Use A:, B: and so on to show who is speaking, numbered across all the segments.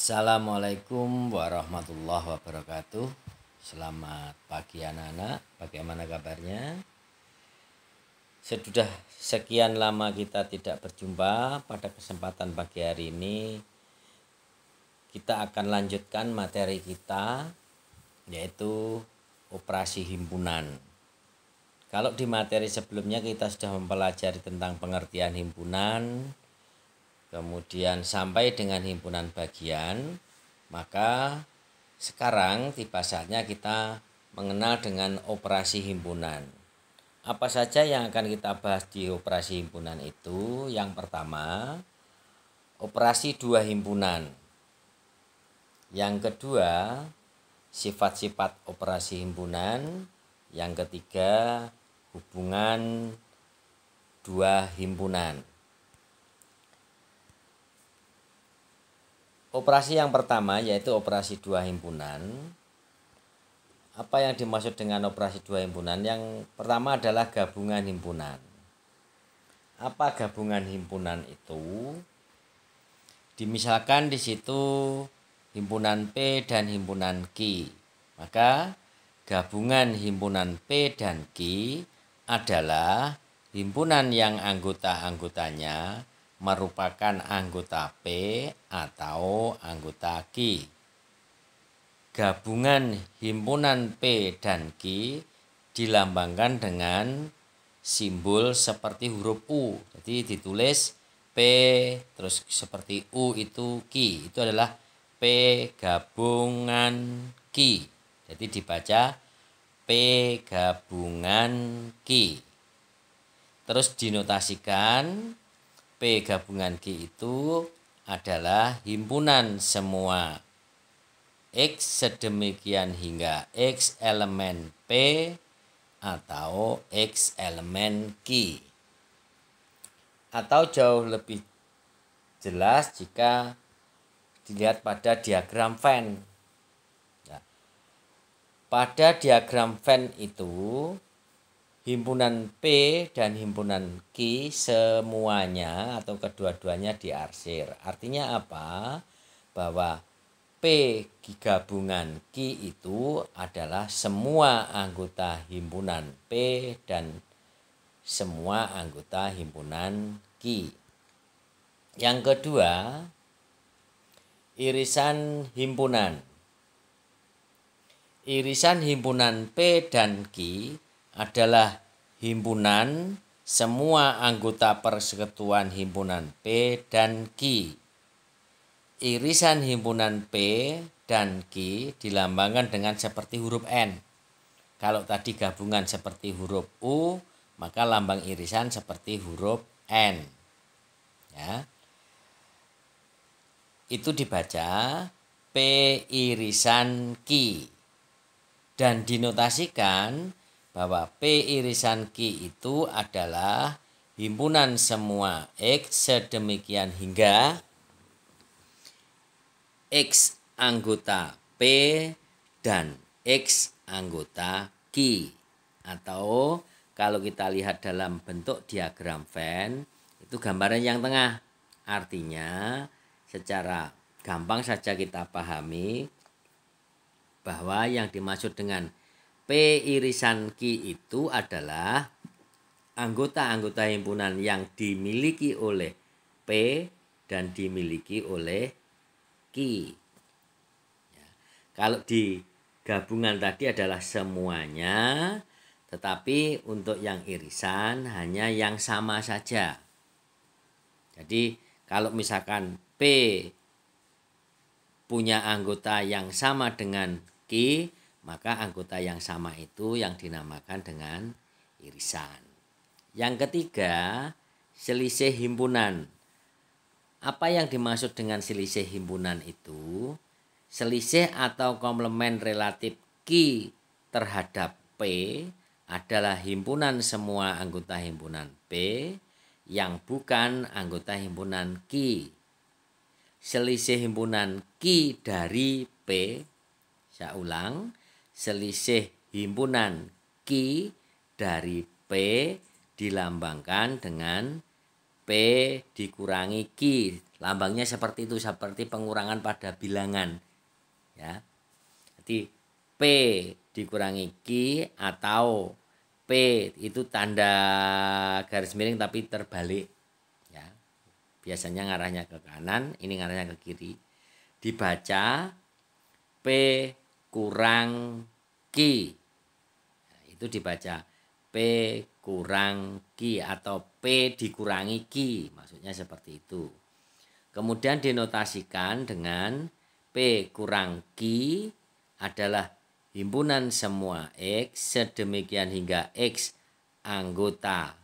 A: Assalamualaikum warahmatullahi wabarakatuh. Selamat pagi anak-anak, bagaimana kabarnya? Sudah sekian lama kita tidak berjumpa. Pada kesempatan pagi hari ini kita akan lanjutkan materi kita, yaitu operasi himpunan. Kalau di materi sebelumnya kita sudah mempelajari tentang pengertian himpunan, kemudian sampai dengan himpunan bagian, maka sekarang tiba saatnya kita mengenal dengan operasi himpunan. Apa saja yang akan kita bahas di operasi himpunan itu? Yang pertama, operasi dua himpunan. Yang kedua, sifat-sifat operasi himpunan. Yang ketiga, hubungan dua himpunan. Operasi yang pertama yaitu operasi dua himpunan. Apa yang dimaksud dengan operasi dua himpunan? Yang pertama adalah gabungan himpunan. Apa gabungan himpunan itu? Dimisalkan di situ himpunan P dan himpunan Q. Maka gabungan himpunan P dan Q adalah himpunan yang anggota-anggotanya merupakan anggota P atau anggota Q. Gabungan himpunan P dan Q dilambangkan dengan simbol seperti huruf U. Jadi ditulis P terus seperti U itu Q. Itu adalah P gabungan Q. Jadi dibaca P gabungan Q. Terus dinotasikan P gabungan Q itu adalah himpunan semua X sedemikian hingga X elemen P atau X elemen Q. Atau jauh lebih jelas jika dilihat pada diagram Venn. Pada diagram Venn itu himpunan P dan himpunan Q semuanya atau kedua-duanya diarsir. Artinya apa? Bahwa P gabungan Q itu adalah semua anggota himpunan P dan semua anggota himpunan Q. Yang kedua, irisan himpunan. Irisan himpunan P dan Q adalah himpunan semua anggota persekutuan himpunan P dan Q. Irisan himpunan P dan Q dilambangkan dengan seperti huruf N. Kalau tadi gabungan seperti huruf U, maka lambang irisan seperti huruf N. Ya. Itu dibaca P irisan Q. Dan dinotasikan bahwa P irisan Q itu adalah himpunan semua X sedemikian hingga X anggota P dan X anggota Q. Atau kalau kita lihat dalam bentuk diagram Venn, itu gambaran yang tengah. Artinya secara gampang saja kita pahami bahwa yang dimaksud dengan P irisan Q itu adalah anggota-anggota himpunan yang dimiliki oleh P dan dimiliki oleh Q. Ya. Kalau di gabungan tadi adalah semuanya, tetapi untuk yang irisan hanya yang sama saja. Jadi kalau misalkan P punya anggota yang sama dengan Q, maka anggota yang sama itu yang dinamakan dengan irisan. Yang ketiga, selisih himpunan. Apa yang dimaksud dengan selisih himpunan itu? Selisih atau komplement relatif Q terhadap P adalah himpunan semua anggota himpunan P yang bukan anggota himpunan Q. Selisih himpunan Q dari P, saya ulang, selisih himpunan Q dari P dilambangkan dengan P dikurangi Q. Lambangnya seperti itu, seperti pengurangan pada bilangan. Ya. Jadi P dikurangi Q atau P itu tanda garis miring tapi terbalik. Ya. Biasanya ngarahnya ke kanan, ini ngarahnya ke kiri. Dibaca P kurang Q. Nah, itu dibaca P kurang Q atau P dikurangi Q. Maksudnya seperti itu. Kemudian dinotasikan dengan P kurang Q adalah himpunan semua X sedemikian hingga X anggota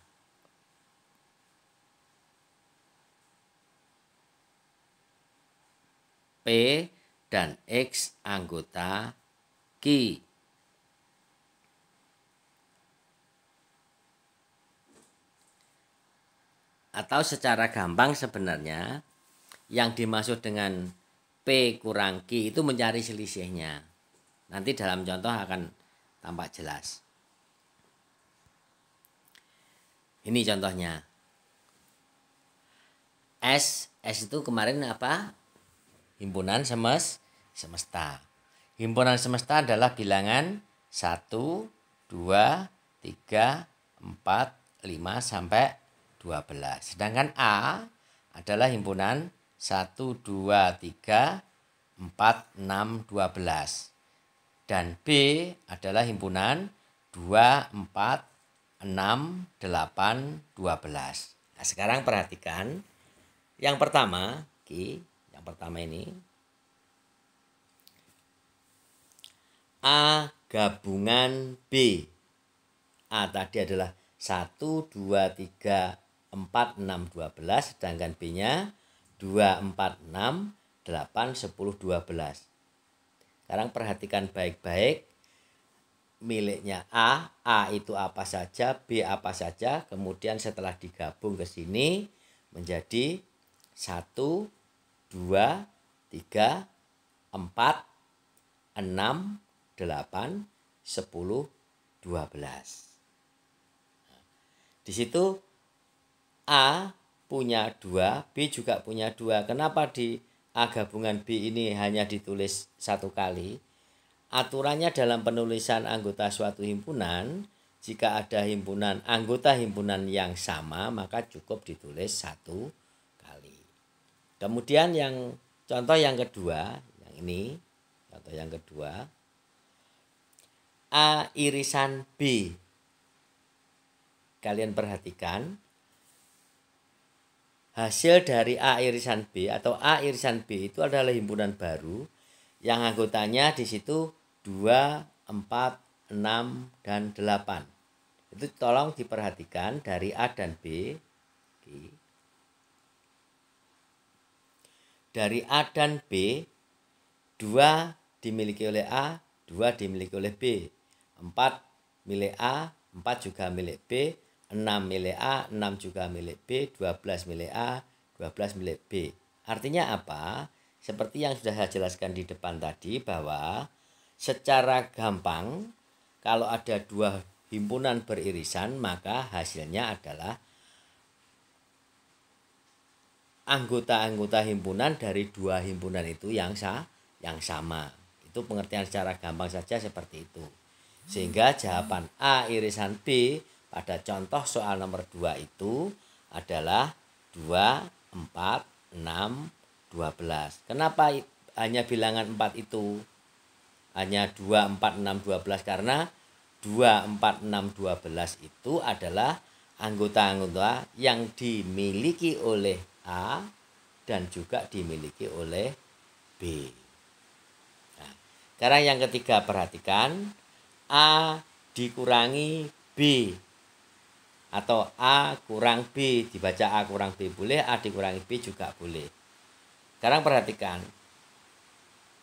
A: P dan X anggota Q. Atau secara gampang sebenarnya yang dimaksud dengan P kurang Q itu mencari selisihnya. Nanti dalam contoh akan tampak jelas. Ini contohnya. S itu kemarin apa? Himpunan semesta. Himpunan semesta adalah bilangan 1, 2, 3, 4, 5 sampai 12. Sedangkan A adalah himpunan 1, 2, 3, 4, 6, 12. Dan B adalah himpunan 2, 4, 6, 8, 12. Nah, sekarang perhatikan. Yang pertama, yang pertama ini A gabungan B. A tadi adalah 1, 2, 3, 4, 6, 12. Sedangkan B-nya 2, 4, 6, 8, 10, 12. Sekarang perhatikan baik-baik. Miliknya A itu apa saja, B apa saja. Kemudian setelah digabung ke sini menjadi 1, 2, 3, 4, 6, 8, 10, 12. Di situ A punya 2, B juga punya 2. Kenapa di A gabungan B ini hanya ditulis satu kali? Aturannya dalam penulisan anggota suatu himpunan, jika ada anggota himpunan yang sama, maka cukup ditulis satu kali. Kemudian yang contoh yang kedua, yang ini, contoh yang kedua, A irisan B. Kalian perhatikan, hasil dari A irisan B atau A irisan B itu adalah himpunan baru yang anggotanya di situ 2, 4, 6, dan 8. Itu tolong diperhatikan dari A dan B. Dari A dan B, 2 dimiliki oleh A, 2 dimiliki oleh B. 4 milik A, 4 juga milik B. 6 milik A, 6 juga milik B. 12 milik A, 12 milik B. Artinya apa? Seperti yang sudah saya jelaskan di depan tadi, bahwa secara gampang kalau ada dua himpunan beririsan, maka hasilnya adalah anggota-anggota himpunan dari dua himpunan itu yang sama. Itu pengertian secara gampang saja seperti itu. Sehingga jawaban A irisan B pada contoh soal nomor 2 itu adalah 2, 4, 6, 12. Kenapa hanya bilangan 4 itu? Hanya 2, 4, 6, 12 karena 2, 4, 6, 12 itu adalah anggota-anggota yang dimiliki oleh A dan juga dimiliki oleh B. Nah, sekarang yang ketiga, perhatikan A dikurangi B atau A kurang B, dibaca A kurang B boleh, A dikurangi B juga boleh. Sekarang perhatikan,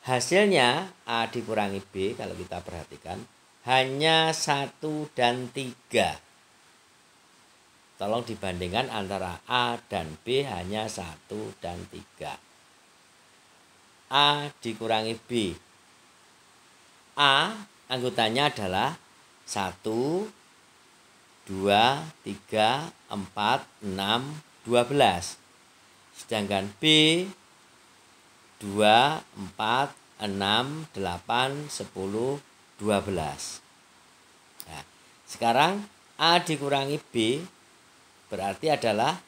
A: hasilnya A dikurangi B kalau kita perhatikan hanya 1 dan 3. Tolong dibandingkan antara A dan B hanya 1 dan 3. A dikurangi B. A anggotanya adalah 1, 2, 3, 4, 6, 12. Sedangkan B 2, 4, 6, 8, 10, 12. Nah, sekarang A dikurangi B berarti adalah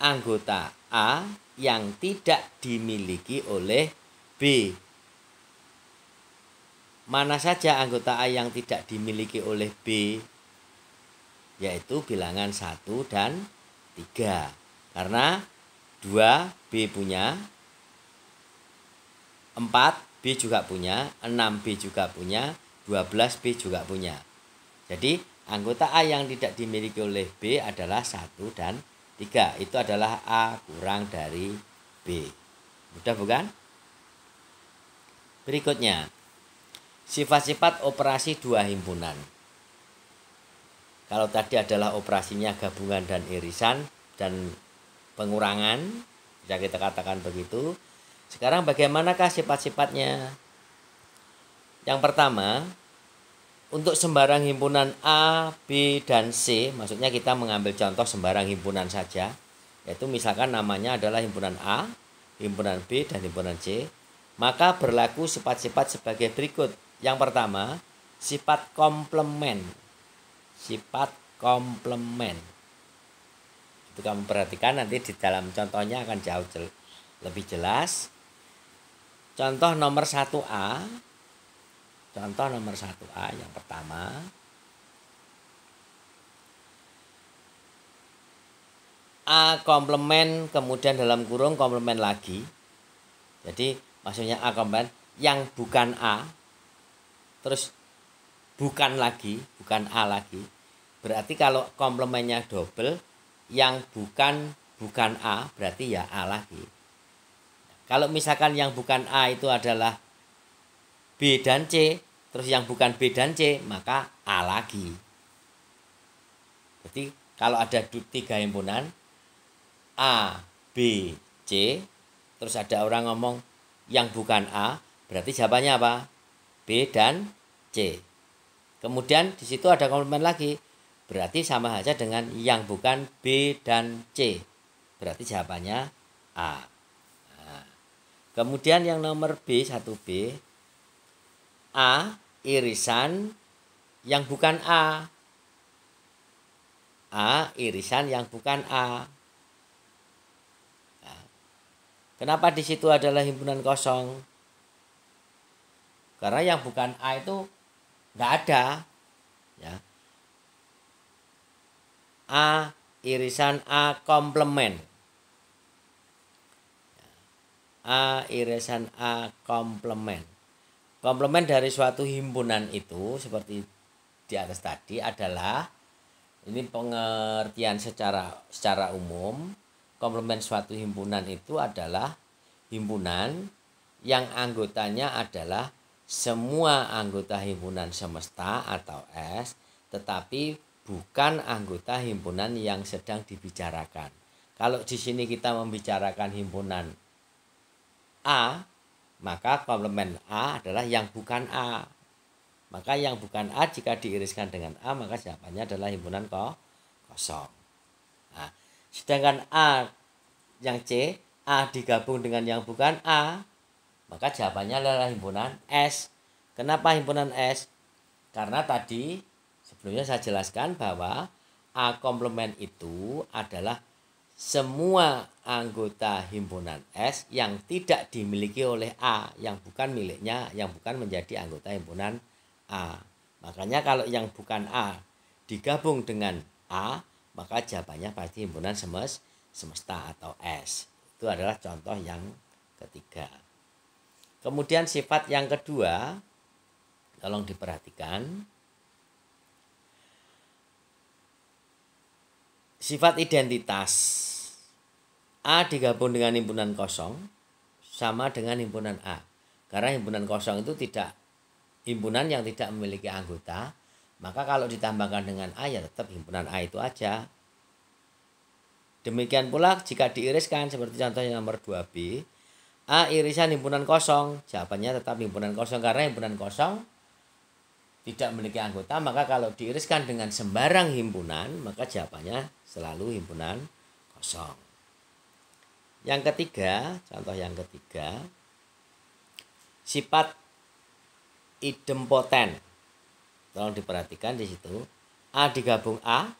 A: anggota A yang tidak dimiliki oleh B. Mana saja anggota A yang tidak dimiliki oleh B? Yaitu bilangan 1 dan 3. Karena 2 B punya, 4 B juga punya, 6 B juga punya, 12 B juga punya. Jadi anggota A yang tidak dimiliki oleh B adalah 1 dan 3. Itu adalah A kurang dari B. Mudah bukan? Berikutnya, sifat-sifat operasi dua himpunan. Kalau tadi adalah operasinya gabungan dan irisan dan pengurangan, bisa kita katakan begitu. Sekarang bagaimanakah sifat-sifatnya? Yang pertama, untuk sembarang himpunan A, B, dan C, maksudnya kita mengambil contoh sembarang himpunan saja, yaitu misalkan namanya adalah himpunan A, himpunan B, dan himpunan C, maka berlaku sifat-sifat sebagai berikut. Yang pertama, sifat komplement. Sifat komplement. Itu kamu perhatikan nanti di dalam contohnya akan jauh lebih jelas. Contoh nomor 1A. Contoh nomor 1A yang pertama. A komplement kemudian dalam kurung komplement lagi. Jadi maksudnya A komplement yang bukan A. Terus bukan lagi, bukan A lagi. Berarti kalau komplementnya double, yang bukan A berarti ya A lagi. Kalau misalkan yang bukan A itu adalah B dan C, terus yang bukan B dan C, maka A lagi. Jadi kalau ada 3 himpunan, A, B, C, terus ada orang ngomong yang bukan A, berarti jawabannya apa? B dan C. Kemudian di situ ada komplement lagi, berarti sama saja dengan yang bukan B dan C. Berarti jawabannya A. Kemudian yang nomor B, 1B, A irisan yang bukan A. A irisan yang bukan A. Nah, kenapa di situ adalah himpunan kosong? Karena yang bukan A itu nggak ada. Ya. A irisan A komplement. A irisan A komplement. Komplement dari suatu himpunan itu seperti di atas tadi adalah, ini pengertian secara umum, komplement suatu himpunan itu adalah himpunan yang anggotanya adalah semua anggota himpunan semesta atau S, tetapi bukan anggota himpunan yang sedang dibicarakan. Kalau di sini kita membicarakan himpunan A, maka komplement A adalah yang bukan A. Maka yang bukan A jika diiriskan dengan A, maka jawabannya adalah himpunan kosong. Nah, sedangkan A yang C, A digabung dengan yang bukan A, maka jawabannya adalah himpunan S. Kenapa himpunan S? Karena tadi sebelumnya saya jelaskan bahwa A komplement itu adalah semua anggota himpunan S yang tidak dimiliki oleh A, yang bukan miliknya, yang bukan menjadi anggota himpunan A. Makanya kalau yang bukan A digabung dengan A, maka jawabannya pasti himpunan semesta atau S. Itu adalah contoh yang ketiga. Kemudian sifat yang kedua, tolong diperhatikan. Sifat identitas. A digabung dengan himpunan kosong sama dengan himpunan A. Karena himpunan kosong itu himpunan yang tidak memiliki anggota, maka kalau ditambahkan dengan A ya tetap himpunan A itu aja. Demikian pula jika diiriskan seperti contohnya nomor 2B, A irisan himpunan kosong, jawabannya tetap himpunan kosong karena himpunan kosong tidak memiliki anggota, maka kalau diiriskan dengan sembarang himpunan, maka jawabannya selalu himpunan kosong. Yang ketiga, contoh yang ketiga, sifat idempoten. Tolong diperhatikan di situ. A digabung A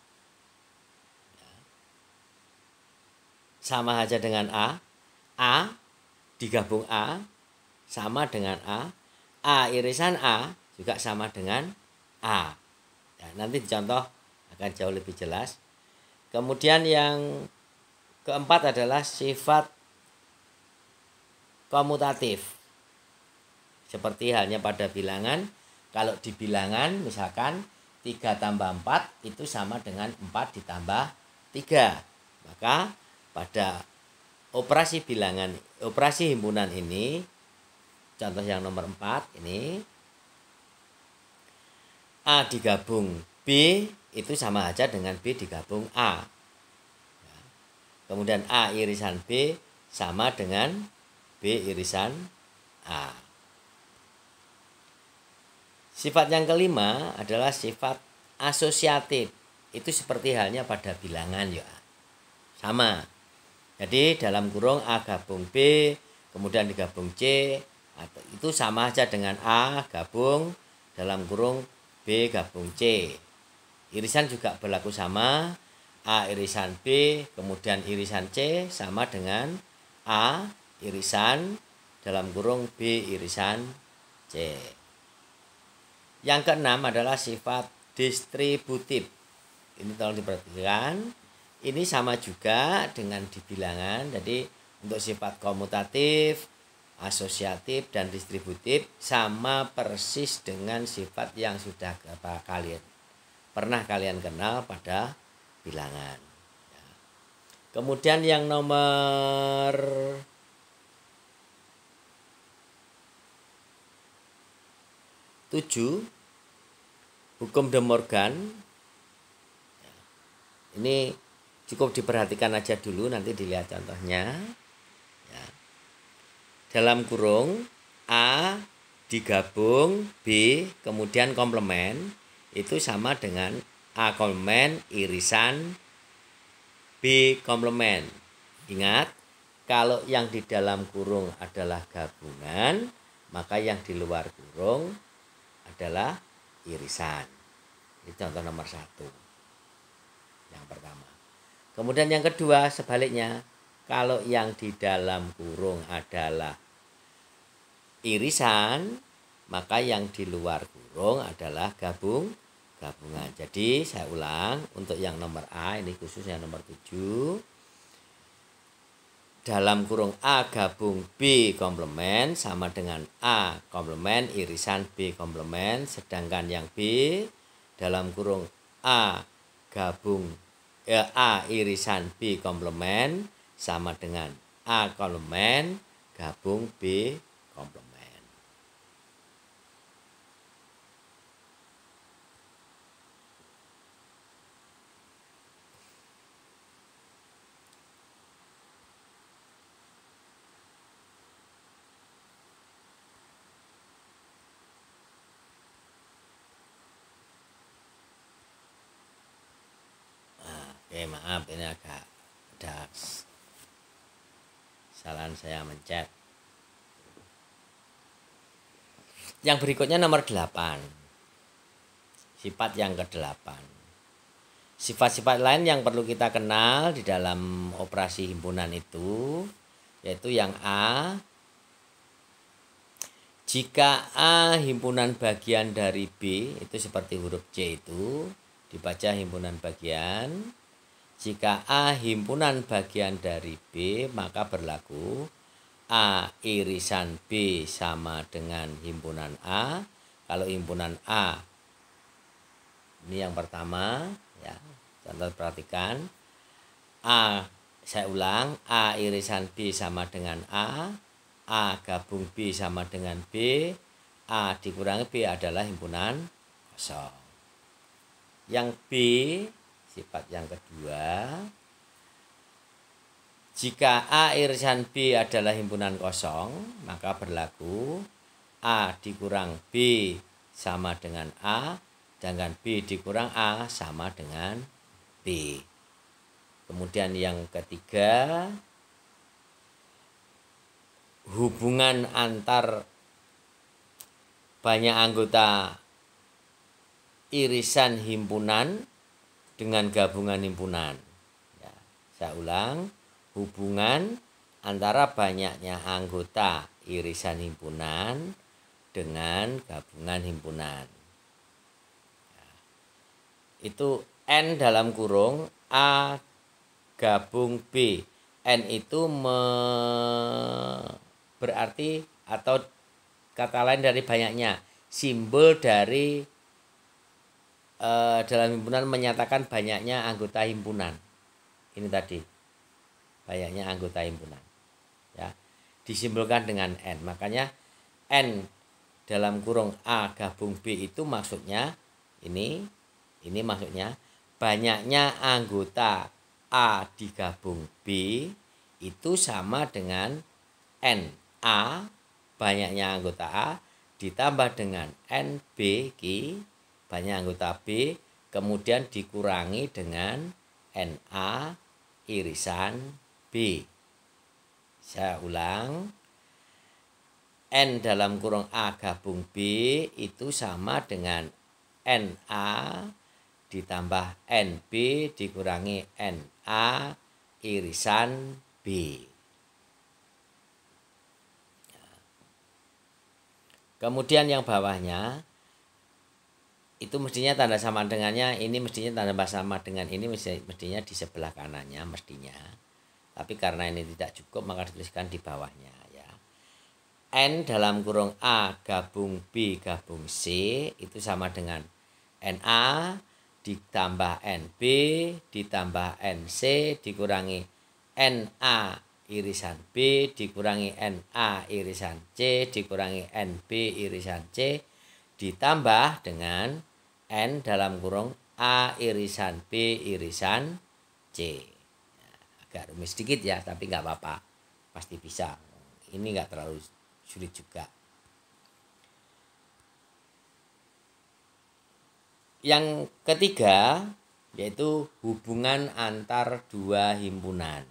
A: sama aja dengan A. A digabung A sama dengan A. A irisan A juga sama dengan A. Ya, nanti dicontoh akan jauh lebih jelas. Kemudian yang keempat adalah sifat komutatif. Seperti halnya pada bilangan, kalau di bilangan misalkan 3 tambah 4 itu sama dengan 4 ditambah 3. Maka pada operasi bilangan, operasi himpunan ini, contoh yang nomor 4 ini, A digabung B itu sama aja dengan B digabung A. Kemudian A irisan B sama dengan B irisan A. Sifat yang kelima adalah sifat asosiatif. Itu seperti halnya pada bilangan ya. Sama. Jadi dalam kurung A gabung B, kemudian digabung C, itu sama aja dengan A gabung dalam kurung B gabung C. Irisan juga berlaku sama. A irisan B, kemudian irisan C sama dengan A irisan dalam kurung B irisan C. Yang keenam adalah sifat distributif. Ini tolong diperhatikan. Ini sama juga dengan di bilangan. Jadi untuk sifat komutatif, asosiatif, dan distributif sama persis dengan sifat yang sudah pernah kalian kenal pada bilangan. Kemudian yang nomor 7, hukum De Morgan. Ini cukup diperhatikan aja dulu, nanti dilihat contohnya. Ya. Dalam kurung A digabung B kemudian komplement itu sama dengan A komplement irisan B komplement. Ingat, kalau yang di dalam kurung adalah gabungan, maka yang di luar kurung adalah irisan. Ini contoh nomor 1. Yang pertama. Kemudian yang kedua sebaliknya. Kalau yang di dalam kurung adalah irisan, maka yang di luar kurung adalah gabungan. Jadi saya ulang untuk yang nomor A, ini khusus yang nomor 7. Dalam kurung A gabung B komplement sama dengan A komplement irisan B komplement. Sedangkan yang B dalam kurung A gabung A irisan B komplement sama dengan A komplement gabung B komplement. Oke, maaf ini agak ada kesalahan saya mencet. Yang berikutnya nomor 8. Sifat yang ke-8. Sifat-sifat lain yang perlu kita kenal di dalam operasi himpunan itu, yaitu yang A, jika A himpunan bagian dari B, itu seperti huruf C itu, dibaca himpunan bagian. Jika A himpunan bagian dari B, maka berlaku A irisan B sama dengan himpunan A. Kalau himpunan A, ini yang pertama, ya, contoh perhatikan. A, saya ulang, A irisan B sama dengan A gabung B sama dengan B, A dikurangi B adalah himpunan kosong. Yang B, sifat yang kedua, jika A irisan B adalah himpunan kosong, maka berlaku A dikurang B sama dengan A, sedangkan B dikurang A sama dengan B. Kemudian yang ketiga, hubungan antar banyak anggota irisan himpunan dengan gabungan himpunan. Ya, saya ulang, hubungan antara banyaknya anggota irisan himpunan dengan gabungan himpunan. Ya, itu N dalam kurung A gabung B. N itu berarti atau kata lain dari banyaknya, simbol dari dalam himpunan menyatakan banyaknya anggota himpunan. Ini tadi banyaknya anggota himpunan, ya, disimbolkan dengan N. Makanya N dalam kurung A gabung B itu maksudnya ini maksudnya banyaknya anggota A digabung B itu sama dengan N A, banyaknya anggota A ditambah dengan N B banyak anggota B, kemudian dikurangi dengan NA irisan B. Saya ulang, N dalam kurung A gabung B itu sama dengan NA ditambah NB dikurangi NA irisan B. Kemudian yang bawahnya itu mestinya tanda sama dengannya, ini mestinya tanda sama dengan ini mestinya di sebelah kanannya mestinya. Tapi karena ini tidak cukup maka dituliskan di bawahnya, ya. N dalam kurung A gabung B gabung C itu sama dengan NA ditambah NB ditambah NC dikurangi NA irisan B dikurangi NA irisan C dikurangi NB irisan C ditambah dengan N dalam kurung A irisan B irisan C. Agak rumit sedikit ya, tapi nggak apa-apa, pasti bisa. Ini nggak terlalu sulit juga. Yang ketiga yaitu hubungan antar dua himpunan.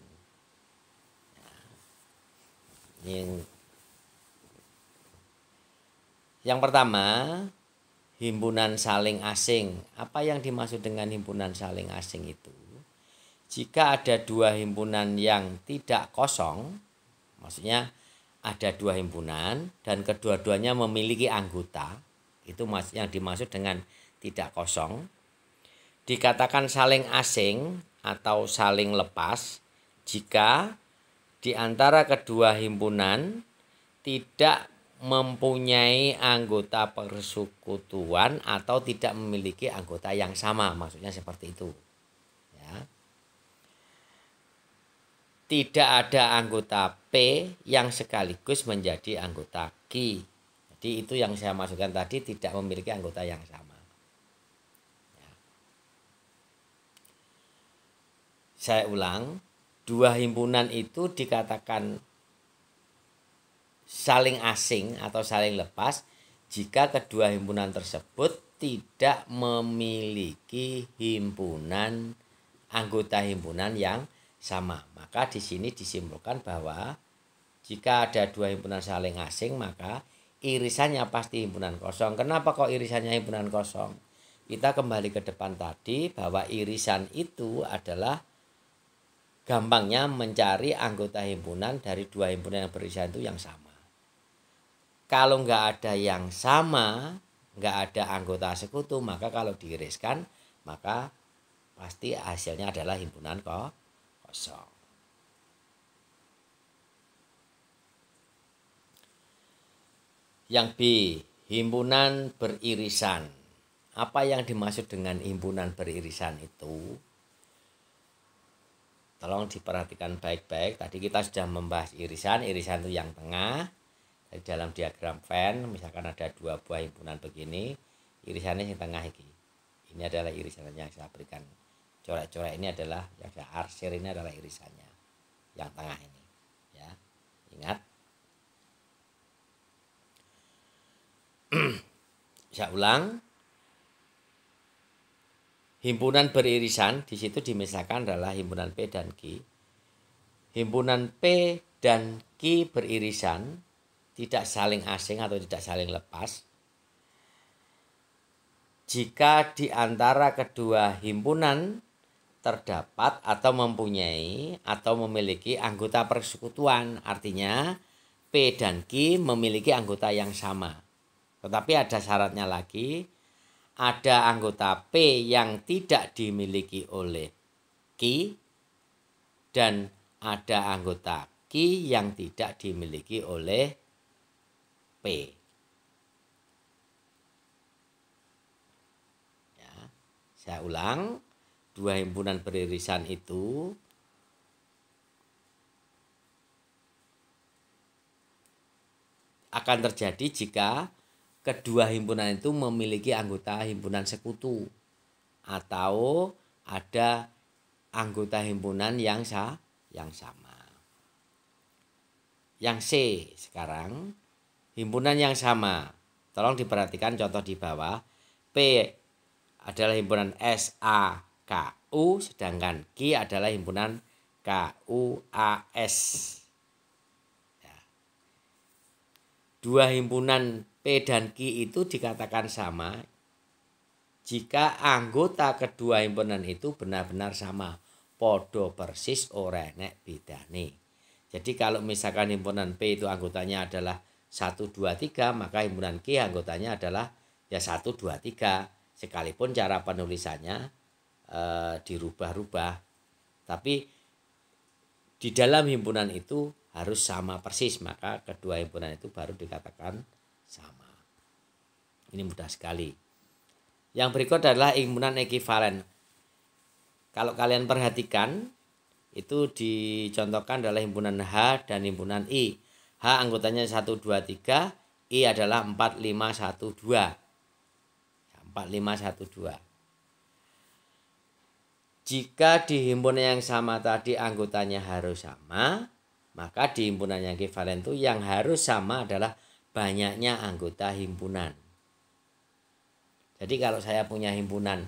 A: Yang pertama, himpunan saling asing. Apa yang dimaksud dengan himpunan saling asing itu? Jika ada dua himpunan yang tidak kosong, maksudnya ada dua himpunan dan kedua-duanya memiliki anggota, itu yang dimaksud dengan tidak kosong. Dikatakan saling asing atau saling lepas jika di antara kedua himpunan tidak mempunyai anggota persekutuan atau tidak memiliki anggota yang sama, maksudnya seperti itu, ya. Tidak ada anggota P yang sekaligus menjadi anggota Q. Jadi itu yang saya maksudkan tadi, tidak memiliki anggota yang sama, ya. Saya ulang, dua himpunan itu dikatakan saling asing atau saling lepas jika kedua himpunan tersebut tidak memiliki anggota himpunan yang sama. Maka di sini disimpulkan bahwa jika ada dua himpunan saling asing maka irisannya pasti himpunan kosong. Kenapa kok irisannya himpunan kosong? Kita kembali ke depan tadi bahwa irisan itu adalah gampangnya mencari anggota himpunan dari dua himpunan yang beririsan itu yang sama. Kalau nggak ada yang sama, nggak ada anggota sekutu, maka kalau diiriskan, maka pasti hasilnya adalah himpunan kosong. Yang B, himpunan beririsan. Apa yang dimaksud dengan himpunan beririsan itu? Tolong diperhatikan baik-baik. Tadi kita sudah membahas irisan itu yang tengah. Di dalam diagram Venn misalkan ada dua buah himpunan begini, irisannya yang tengah ini. Ini adalah irisannya yang saya berikan. Coret-coret ini adalah yang saya arsir, ini adalah irisannya yang tengah ini, ya. Ingat. Saya ulang. Himpunan beririsan di situ dimisalkan adalah himpunan P dan Q. Himpunan P dan Ki beririsan, tidak saling asing atau tidak saling lepas. Jika di antara kedua himpunan terdapat atau mempunyai atau memiliki anggota persekutuan, artinya P dan Q memiliki anggota yang sama. Tetapi ada syaratnya lagi, ada anggota P yang tidak dimiliki oleh Q dan ada anggota Q yang tidak dimiliki oleh P. Ya, saya ulang, dua himpunan beririsan itu akan terjadi jika kedua himpunan itu memiliki anggota himpunan sekutu atau ada anggota himpunan yang sama. Yang C sekarang, himpunan yang sama. Tolong diperhatikan contoh di bawah. P adalah himpunan SAKU, sedangkan Q adalah himpunan KUAS. Dua himpunan P dan Q itu dikatakan sama jika anggota kedua himpunan itu benar-benar sama, podo persis ora enek bedane. Jadi kalau misalkan himpunan P itu anggotanya adalah 1, 2, 3, maka himpunan Q anggotanya adalah ya 1, 2, 3. Sekalipun cara penulisannya dirubah-rubah. Tapi di dalam himpunan itu harus sama persis, maka kedua himpunan itu baru dikatakan sama. Ini mudah sekali. Yang berikut adalah himpunan ekivalen. Kalau kalian perhatikan, itu dicontohkan adalah himpunan H dan himpunan I. H anggotanya 1, 2, 3, I adalah 4, 5, 1, 2. 4, 5, 1, 2. Jika di himpunan yang sama tadi anggotanya harus sama, maka di himpunan yang ekivalen itu yang harus sama adalah banyaknya anggota himpunan. Jadi kalau saya punya himpunan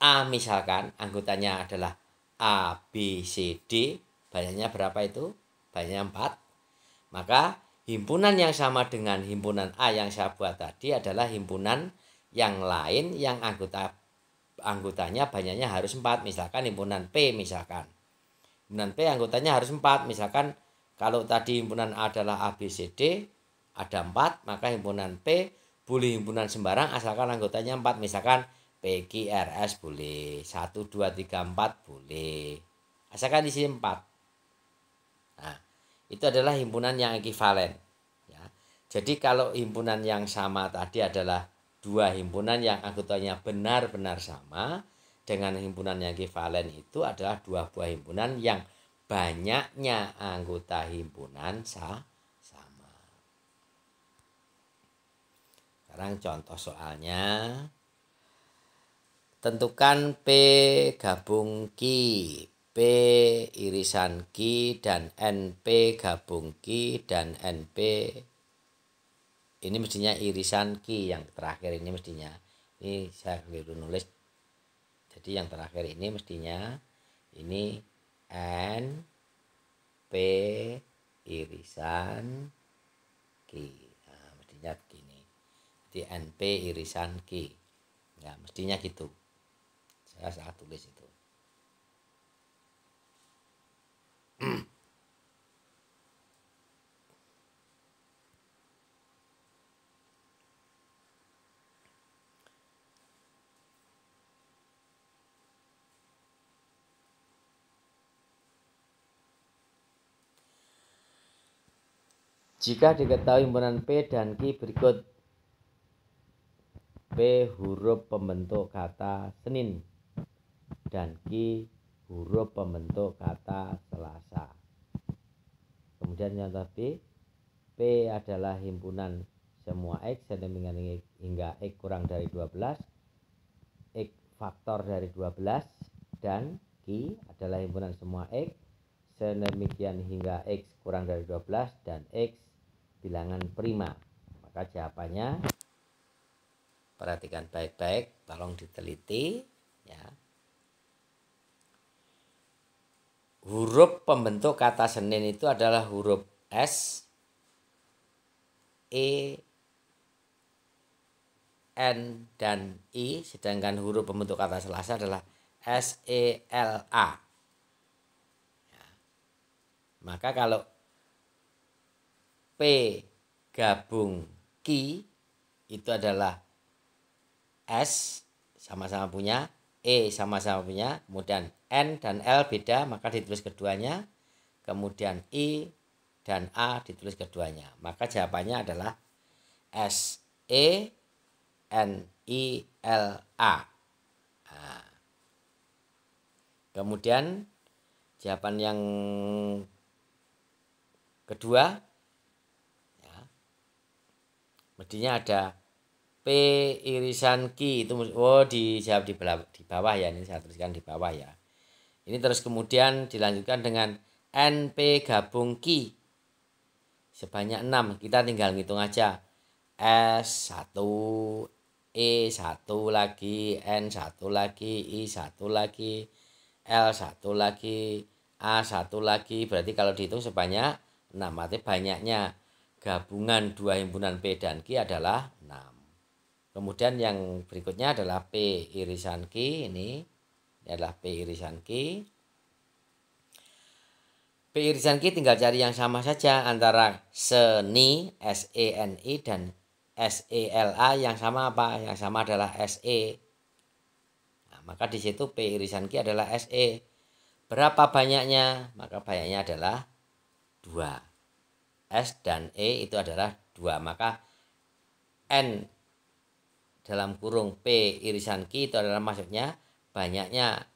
A: A misalkan, anggotanya adalah A, B, C, D, banyaknya berapa itu? Banyaknya 4. Maka himpunan yang sama dengan himpunan A yang saya buat tadi adalah himpunan yang lain yang anggotanya banyaknya harus 4. Misalkan himpunan P misalkan. Himpunan P anggotanya harus 4. Misalkan kalau tadi himpunan A adalah A, B, C, D, ada 4, maka himpunan P boleh himpunan sembarang asalkan anggotanya 4. Misalkan P, Q, R, S boleh. 1, 2, 3, 4 boleh. Asalkan isi 4. Nah, itu adalah himpunan yang ekivalen. Ya. Jadi kalau himpunan yang sama tadi adalah dua himpunan yang anggotanya benar-benar sama, dengan himpunan yang ekivalen itu adalah dua buah himpunan yang banyaknya anggota himpunan sama. Sekarang contoh soalnya. Tentukan P gabung Q, P irisan Q dan NP gabung Q dan NP. Ini mestinya irisan Q yang terakhir ini mestinya. Ini saya keliru nulis. Jadi yang terakhir ini mestinya ini NP irisan Q. Nah, mestinya begini. Jadi NP irisan Q. Ya, mestinya gitu. Saya salah tulis itu. Jika diketahui himpunan P dan Q berikut. P huruf pembentuk kata Senin dan Q huruf pembentuk kata Selasa. Kemudian contoh B, P adalah himpunan semua X sedemikian hingga X kurang dari 12, X faktor dari 12, dan Q adalah himpunan semua X sedemikian hingga X kurang dari 12 dan X bilangan prima. Maka jawabannya, perhatikan baik-baik, tolong diteliti ya. huruf pembentuk kata Senin itu adalah huruf S, E, N, dan I, sedangkan huruf pembentuk kata Selasa adalah S, E, L, A. Maka kalau P gabung Ki itu adalah S sama-sama punya, E sama-sama punya, kemudian N dan L beda maka ditulis keduanya, kemudian I dan A ditulis keduanya. Maka jawabannya adalah S, E, N, I, L, A. Nah, kemudian jawaban yang kedua, ya, mestinya ada P irisan Ki itu dijawab di bawah ya, ini saya tuliskan di bawah ya. Ini terus kemudian dilanjutkan dengan NP gabung Ki sebanyak 6. Kita tinggal ngitung aja. S1, E1 lagi, N1 lagi, I1 lagi, L1 lagi, A1 lagi. Berarti kalau dihitung sebanyak 6. Artinya banyaknya gabungan dua himpunan P dan Q adalah 6. Kemudian yang berikutnya adalah P irisan Q. Ini adalah P irisan Q. P irisan Q tinggal cari yang sama saja antara Seni, SENI, dan SELA. Yang sama apa? Yang sama adalah SE. Nah, maka di situ P irisan Q adalah SE. Berapa banyaknya? Maka banyaknya adalah 2. S dan E itu adalah 2. Maka N dalam kurung P irisan Q itu adalah maksudnya banyaknya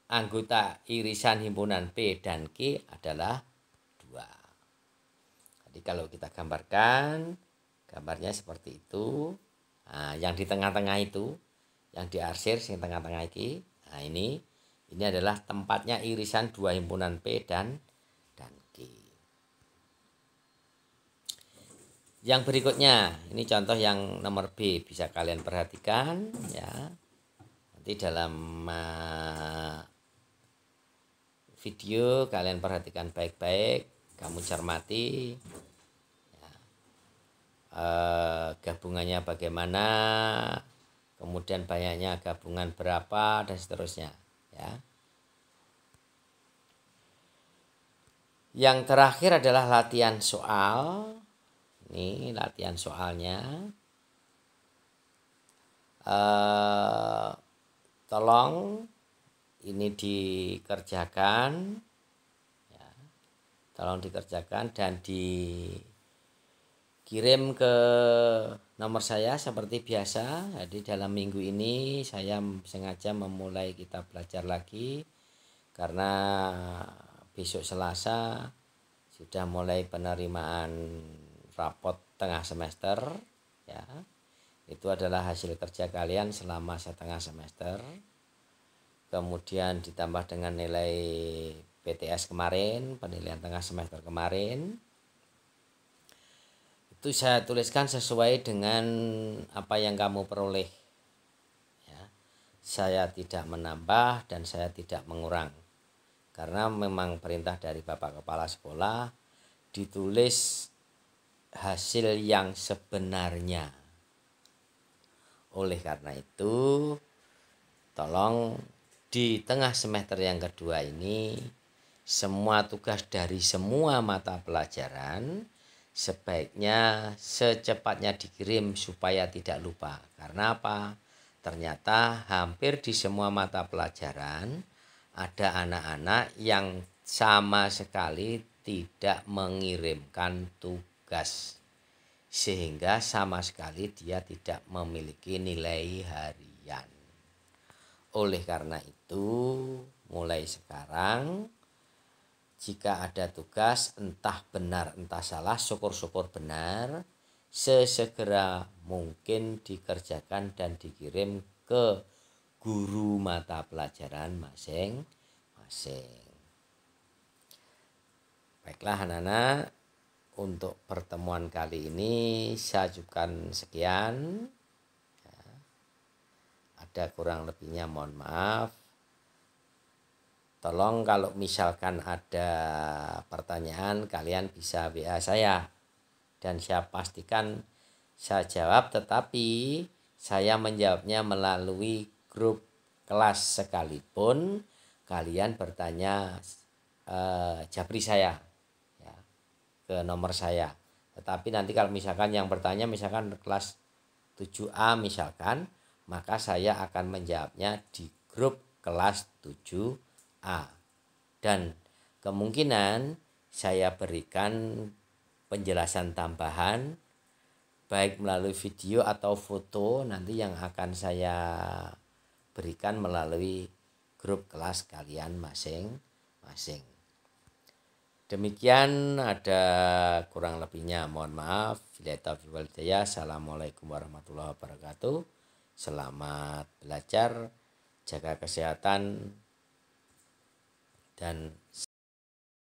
A: anggota irisan himpunan P dan Q adalah 2. Jadi kalau kita gambarkan, gambarnya seperti itu. Nah, yang di tengah-tengah itu, yang diarsir yang tengah-tengah ini, nah ini adalah tempatnya irisan dua himpunan P dan Q. Yang berikutnya, ini contoh yang nomor B, bisa kalian perhatikan ya. Nanti dalam video kalian perhatikan baik-baik, kamu cermati ya, gabungannya bagaimana, kemudian banyaknya gabungan berapa dan seterusnya ya. Yang terakhir adalah latihan soal. Ini latihan soalnya. Tolong ini dikerjakan ya. Tolong dikerjakan dan dikirim ke nomor saya seperti biasa. Jadi dalam minggu ini saya sengaja memulai kita belajar lagi karena besok Selasa sudah mulai penerimaan rapot tengah semester ya. Itu adalah hasil kerja kalian selama setengah semester. Kemudian ditambah dengan nilai PTS kemarin, penilaian tengah semester kemarin. Itu saya tuliskan sesuai dengan apa yang kamu peroleh. Ya. Saya tidak menambah dan saya tidak mengurang. Karena memang perintah dari Bapak Kepala Sekolah ditulis hasil yang sebenarnya. Oleh karena itu, tolong di tengah semester yang kedua ini, semua tugas dari semua mata pelajaran sebaiknya secepatnya dikirim supaya tidak lupa. Karena apa? Ternyata hampir di semua mata pelajaran ada anak-anak yang sama sekali tidak mengirimkan tugas. Sehingga sama sekali dia tidak memiliki nilai harian. Oleh karena itu, mulai sekarang jika ada tugas entah benar entah salah, syukur-syukur benar, sesegera mungkin dikerjakan dan dikirim ke guru mata pelajaran masing-masing. Baiklah anak-anak, untuk pertemuan kali ini saya ajukan sekian. Ada kurang lebihnya mohon maaf. tolong kalau misalkan ada pertanyaan kalian bisa WA saya dan saya pastikan saya jawab, tetapi saya menjawabnya melalui grup kelas sekalipun kalian bertanya japri saya ya, ke nomor saya. Tetapi nanti kalau misalkan yang bertanya misalkan kelas 7A misalkan, maka saya akan menjawabnya di grup kelas 7A. Dan kemungkinan saya berikan penjelasan tambahan baik melalui video atau foto nanti yang akan saya berikan melalui grup kelas kalian masing-masing. Demikian, ada kurang lebihnya mohon maaf. Assalamualaikum warahmatullahi wabarakatuh. Selamat belajar, jaga kesehatan dan